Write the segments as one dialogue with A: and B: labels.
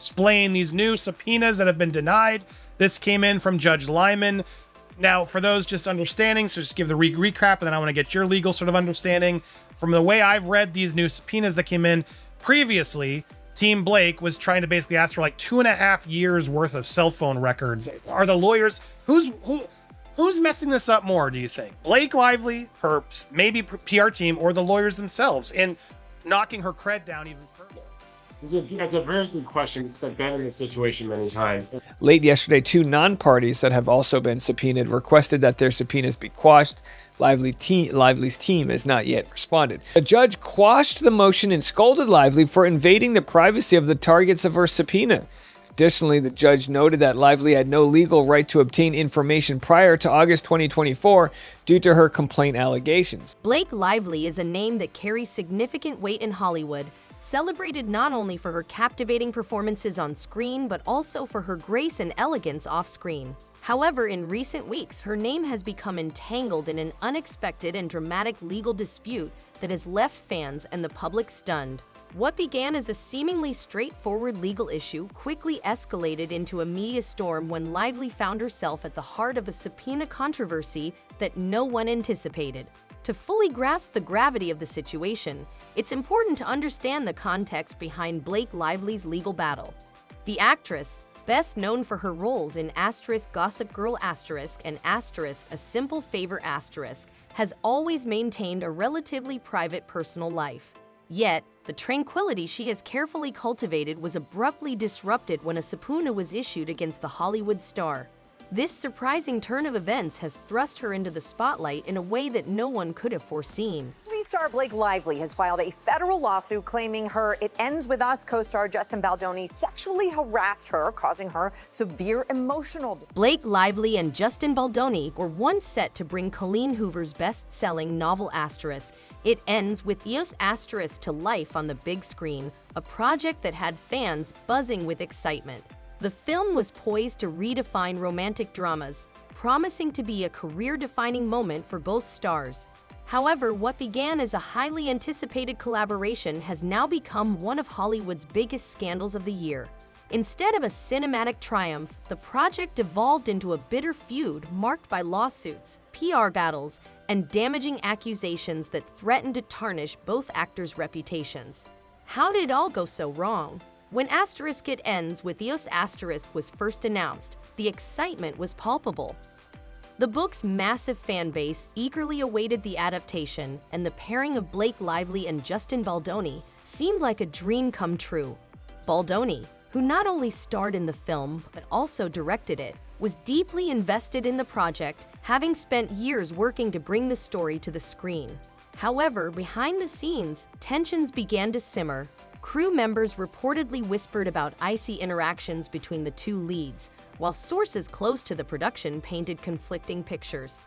A: explain these new subpoenas that have been denied. This came in from Judge Lyman. Now, for those just understanding, so just give the recap, and then I want to get your legal sort of understanding. From the way I've read these new subpoenas that came in previously, Team Blake was trying to basically ask for like 2.5 years worth of cell phone records. Are the lawyers, who's messing this up more, do you think? Blake Lively, her maybe PR team, or the lawyers themselves, in knocking her cred down even further?
B: That's a very good question, because I've been in this situation many times.
C: Late yesterday, 2 non-parties that have also been subpoenaed requested that their subpoenas be quashed. Lively's team has not yet responded. The judge quashed the motion and scolded Lively for invading the privacy of the targets of her subpoena. Additionally, the judge noted that Lively had no legal right to obtain information prior to August 2024 due to her complaint allegations.
D: Blake Lively is a name that carries significant weight in Hollywood, celebrated not only for her captivating performances on screen, but also for her grace and elegance off-screen. However, in recent weeks, her name has become entangled in an unexpected and dramatic legal dispute that has left fans and the public stunned. What began as a seemingly straightforward legal issue quickly escalated into a media storm when Lively found herself at the heart of a subpoena controversy that no one anticipated. To fully grasp the gravity of the situation, it's important to understand the context behind Blake Lively's legal battle. The actress, best known for her roles in Gossip Girl and A Simple Favor has always maintained a relatively private personal life. Yet, the tranquility she has carefully cultivated was abruptly disrupted when a subpoena was issued against the Hollywood star. This surprising turn of events has thrust her into the spotlight in a way that no one could have foreseen.
E: TV star Blake Lively has filed a federal lawsuit claiming her It Ends With Us co-star Justin Baldoni sexually harassed her, causing her severe emotional damage.
D: Blake Lively and Justin Baldoni were once set to bring Colleen Hoover's best-selling novel It Ends With Us to life on the big screen, a project that had fans buzzing with excitement. The film was poised to redefine romantic dramas, promising to be a career-defining moment for both stars. However, what began as a highly anticipated collaboration has now become one of Hollywood's biggest scandals of the year. Instead of a cinematic triumph, the project evolved into a bitter feud marked by lawsuits, PR battles, and damaging accusations that threatened to tarnish both actors' reputations. How did it all go so wrong? When It Ends With Us was first announced, the excitement was palpable. The book's massive fan base eagerly awaited the adaptation, and the pairing of Blake Lively and Justin Baldoni seemed like a dream come true. Baldoni, who not only starred in the film but also directed it, was deeply invested in the project, having spent years working to bring the story to the screen. However, behind the scenes, tensions began to simmer. Crew members reportedly whispered about icy interactions between the two leads, while sources close to the production painted conflicting pictures.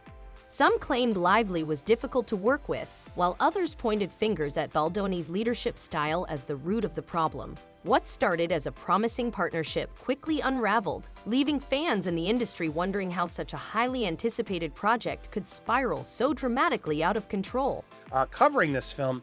D: Some claimed Lively was difficult to work with, while others pointed fingers at Baldoni's leadership style as the root of the problem. What started as a promising partnership quickly unraveled, leaving fans in the industry wondering how such a highly anticipated project could spiral so dramatically out of control.
A: Covering this film,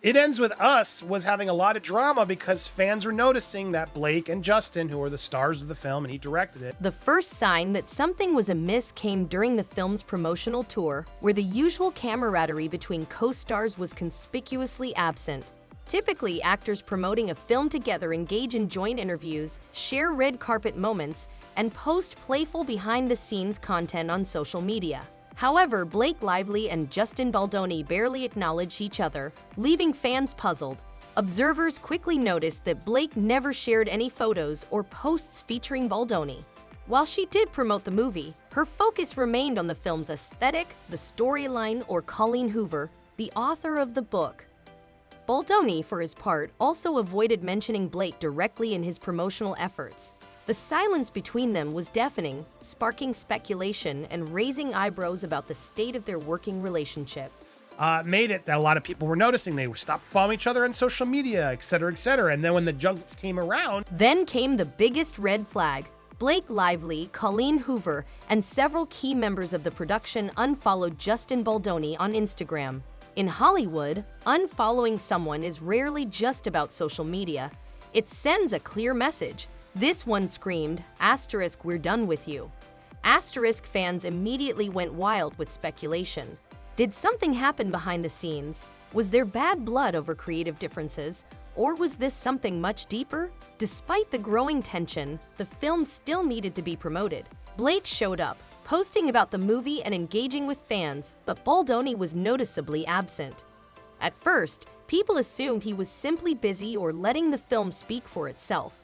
A: It Ends With Us was having a lot of drama because fans were noticing that Blake and Justin, who are the stars of the film, and he directed it.
D: The first sign that something was amiss came during the film's promotional tour, where the usual camaraderie between co-stars was conspicuously absent. Typically, actors promoting a film together engage in joint interviews, share red carpet moments, and post playful behind-the-scenes content on social media. However, Blake Lively and Justin Baldoni barely acknowledged each other, leaving fans puzzled. Observers quickly noticed that Blake never shared any photos or posts featuring Baldoni. While she did promote the movie, her focus remained on the film's aesthetic, the storyline, or Colleen Hoover, the author of the book. Baldoni, for his part, also avoided mentioning Blake directly in his promotional efforts. The silence between them was deafening, sparking speculation and raising eyebrows about the state of their working relationship.
A: Made it that a lot of people were noticing. They stopped following each other on social media, etc., etc. And then when the junkets came around...
D: Then came the biggest red flag. Blake Lively, Colleen Hoover, and several key members of the production unfollowed Justin Baldoni on Instagram. In Hollywood, unfollowing someone is rarely just about social media. It sends a clear message. This one screamed, asterisk, we're done with you. Asterisk fans immediately went wild with speculation. Did something happen behind the scenes? Was there bad blood over creative differences? Or was this something much deeper? Despite the growing tension, the film still needed to be promoted. Blake showed up, posting about the movie and engaging with fans, but Baldoni was noticeably absent. At first, people assumed he was simply busy or letting the film speak for itself.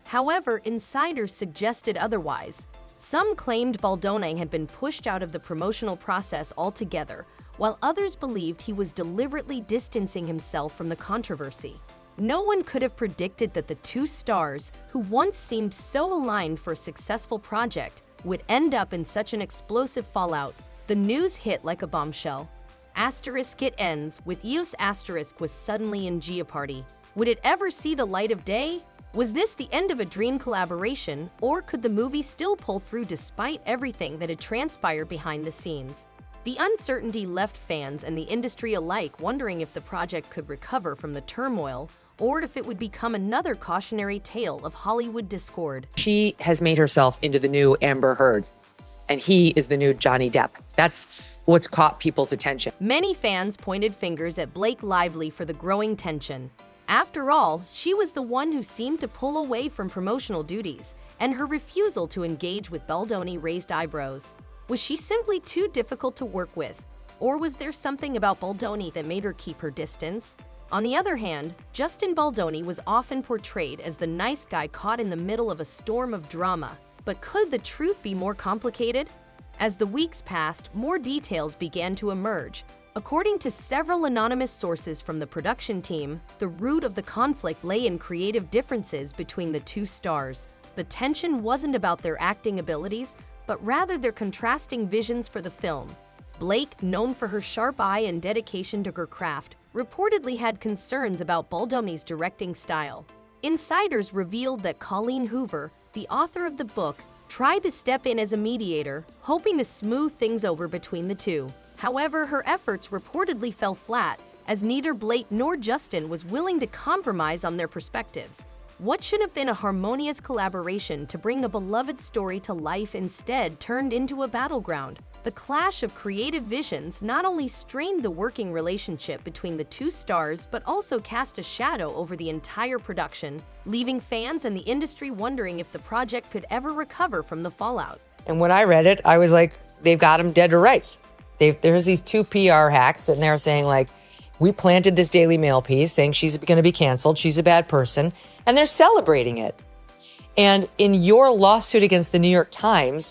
D: However, insiders suggested otherwise. Some claimed Baldoni had been pushed out of the promotional process altogether, while others believed he was deliberately distancing himself from the controversy. No one could have predicted that the two stars, who once seemed so aligned for a successful project, would end up in such an explosive fallout. The news hit like a bombshell. Asterisk it ends with Eos asterisk was suddenly in Jeopardy. Would it ever see the light of day? Was this the end of a dream collaboration, or could the movie still pull through despite everything that had transpired behind the scenes? The uncertainty left fans and the industry alike wondering if the project could recover from the turmoil, or if it would become another cautionary tale of Hollywood discord.
E: She has made herself into the new Amber Heard, and he is the new Johnny Depp. That's what's caught people's attention.
D: Many fans pointed fingers at Blake Lively for the growing tension. After all, she was the one who seemed to pull away from promotional duties, and her refusal to engage with Baldoni raised eyebrows. Was she simply too difficult to work with? Or was there something about Baldoni that made her keep her distance? On the other hand, Justin Baldoni was often portrayed as the nice guy caught in the middle of a storm of drama. But could the truth be more complicated? As the weeks passed, more details began to emerge. According to several anonymous sources from the production team, the root of the conflict lay in creative differences between the two stars. The tension wasn't about their acting abilities, but rather their contrasting visions for the film. Blake, known for her sharp eye and dedication to her craft, reportedly had concerns about Baldoni's directing style. Insiders revealed that Colleen Hoover, the author of the book, tried to step in as a mediator, hoping to smooth things over between the two. However, her efforts reportedly fell flat, as neither Blake nor Justin was willing to compromise on their perspectives. What should have been a harmonious collaboration to bring a beloved story to life instead turned into a battleground. The clash of creative visions not only strained the working relationship between the two stars, but also cast a shadow over the entire production, leaving fans and the industry wondering if the project could ever recover from the fallout.
E: And when I read it, I was like, they've got him dead to rights. There's these two PR hacks, and they're saying, like, we planted this Daily Mail piece saying she's going to be canceled, she's a bad person, and they're celebrating it. And in your lawsuit against the New York Times,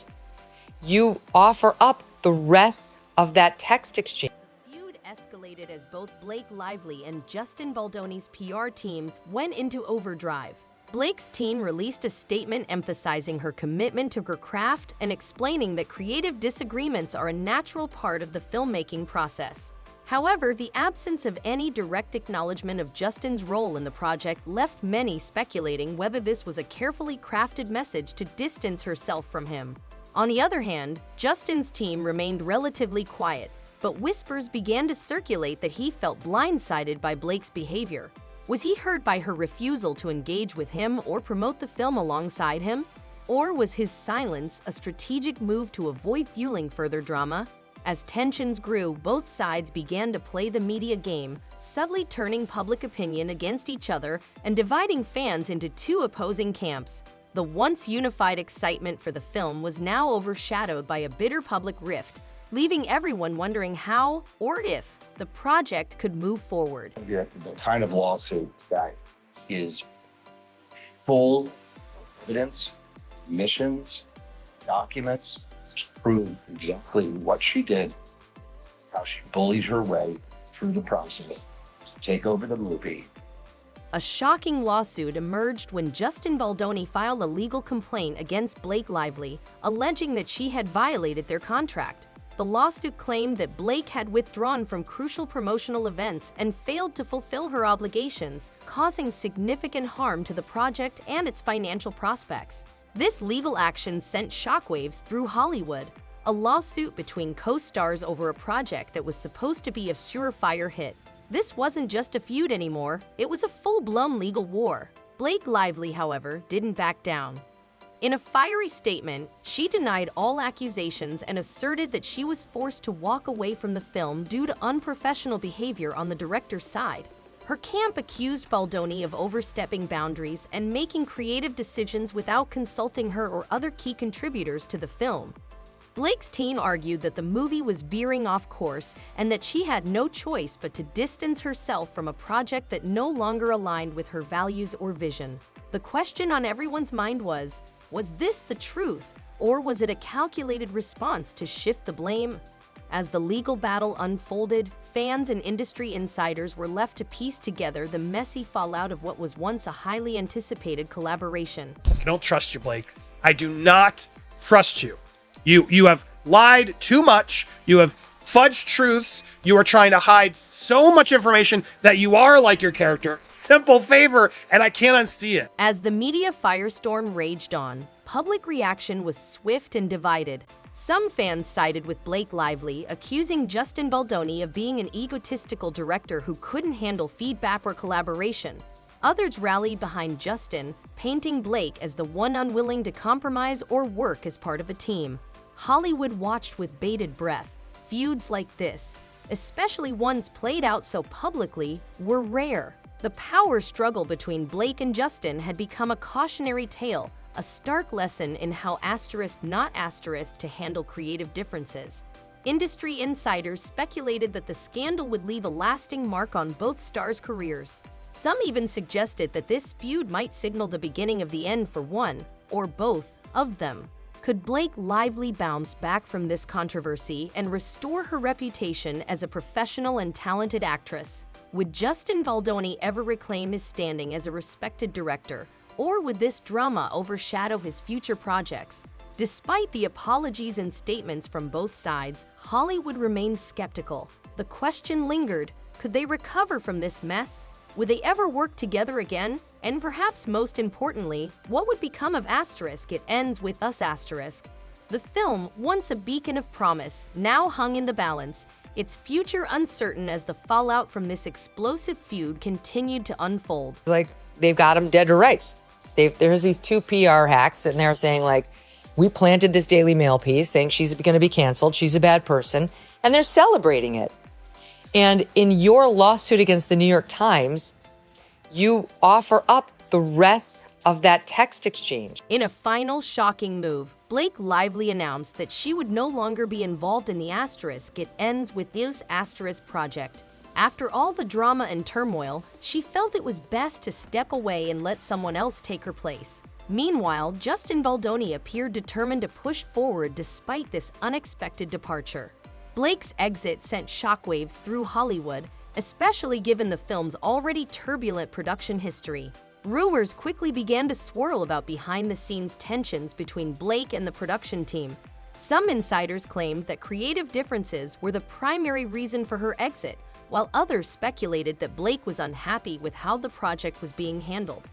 E: you offer up the rest of that text exchange.
D: The feud escalated as both Blake Lively and Justin Baldoni's PR teams went into overdrive. Blake's team released a statement emphasizing her commitment to her craft and explaining that creative disagreements are a natural part of the filmmaking process. However, the absence of any direct acknowledgement of Justin's role in the project left many speculating whether this was a carefully crafted message to distance herself from him. On the other hand, Justin's team remained relatively quiet, but whispers began to circulate that he felt blindsided by Blake's behavior. Was he hurt by her refusal to engage with him or promote the film alongside him? Or was his silence a strategic move to avoid fueling further drama? As tensions grew, both sides began to play the media game, subtly turning public opinion against each other and dividing fans into two opposing camps. The once unified excitement for the film was now overshadowed by a bitter public rift, leaving everyone wondering how, or if, the project could move forward.
F: The kind of lawsuit that is full of evidence, missions, documents, to prove exactly what she did, how she bullied her way through the process to take over the movie.
D: A shocking lawsuit emerged when Justin Baldoni filed a legal complaint against Blake Lively, alleging that she had violated their contract. The lawsuit claimed that Blake had withdrawn from crucial promotional events and failed to fulfill her obligations, causing significant harm to the project and its financial prospects. This legal action sent shockwaves through Hollywood. A lawsuit between co-stars over a project that was supposed to be a surefire hit. This wasn't just a feud anymore, it was a full-blown legal war. Blake Lively, however, didn't back down. In a fiery statement, she denied all accusations and asserted that she was forced to walk away from the film due to unprofessional behavior on the director's side. Her camp accused Baldoni of overstepping boundaries and making creative decisions without consulting her or other key contributors to the film. Blake's team argued that the movie was veering off course and that she had no choice but to distance herself from a project that no longer aligned with her values or vision. The question on everyone's mind was this the truth, or was it a calculated response to shift the blame? As the legal battle unfolded, fans and industry insiders were left to piece together the messy fallout of what was once a highly anticipated collaboration.
A: I don't trust you, Blake. I do not trust you. You have lied too much. You have fudged truths. You are trying to hide so much information that you are like your character. Simple favor, and I can't unsee it.
D: As the media firestorm raged on, public reaction was swift and divided. Some fans sided with Blake Lively, accusing Justin Baldoni of being an egotistical director who couldn't handle feedback or collaboration. Others rallied behind Justin, painting Blake as the one unwilling to compromise or work as part of a team. Hollywood watched with bated breath. Feuds like this, especially ones played out so publicly, were rare. The power struggle between Blake and Justin had become a cautionary tale, a stark lesson in how not to handle creative differences. Industry insiders speculated that the scandal would leave a lasting mark on both stars' careers. Some even suggested that this feud might signal the beginning of the end for one or both of them. Could Blake Lively bounce back from this controversy and restore her reputation as a professional and talented actress? Would Justin Baldoni ever reclaim his standing as a respected director? Or would this drama overshadow his future projects? Despite the apologies and statements from both sides, Hollywood remained skeptical. The question lingered, could they recover from this mess? Would they ever work together again? And perhaps most importantly, what would become of It Ends With Us The film, once a beacon of promise, now hung in the balance, its future uncertain as the fallout from this explosive feud continued to unfold.
E: Like, they've got them dead to rights. There's these two PR hacks, and they're saying, like, we planted this Daily Mail piece saying she's going to be canceled, she's a bad person, and they're celebrating it. And in your lawsuit against the New York Times, you offer up the rest of that text exchange.
D: In a final shocking move, Blake Lively announced that she would no longer be involved in the It Ends With Us project. After all the drama and turmoil, she felt it was best to step away and let someone else take her place. Meanwhile, Justin Baldoni appeared determined to push forward despite this unexpected departure. Blake's exit sent shockwaves through Hollywood, especially given the film's already turbulent production history. Rumors quickly began to swirl about behind-the-scenes tensions between Blake and the production team. Some insiders claimed that creative differences were the primary reason for her exit, while others speculated that Blake was unhappy with how the project was being handled.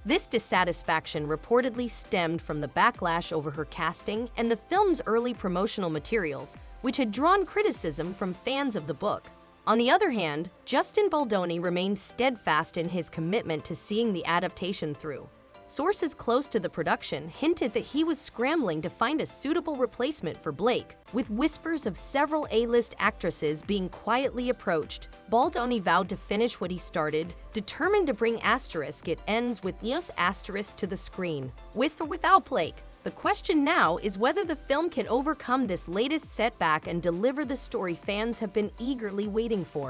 D: This dissatisfaction reportedly stemmed from the backlash over her casting and the film's early promotional materials, which had drawn criticism from fans of the book. On the other hand, Justin Baldoni remained steadfast in his commitment to seeing the adaptation through. Sources close to the production hinted that he was scrambling to find a suitable replacement for Blake, with whispers of several A-list actresses being quietly approached. Baldoni vowed to finish what he started, determined to bring It Ends With Us to the screen, with or without Blake. The question now is whether the film can overcome this latest setback and deliver the story fans have been eagerly waiting for.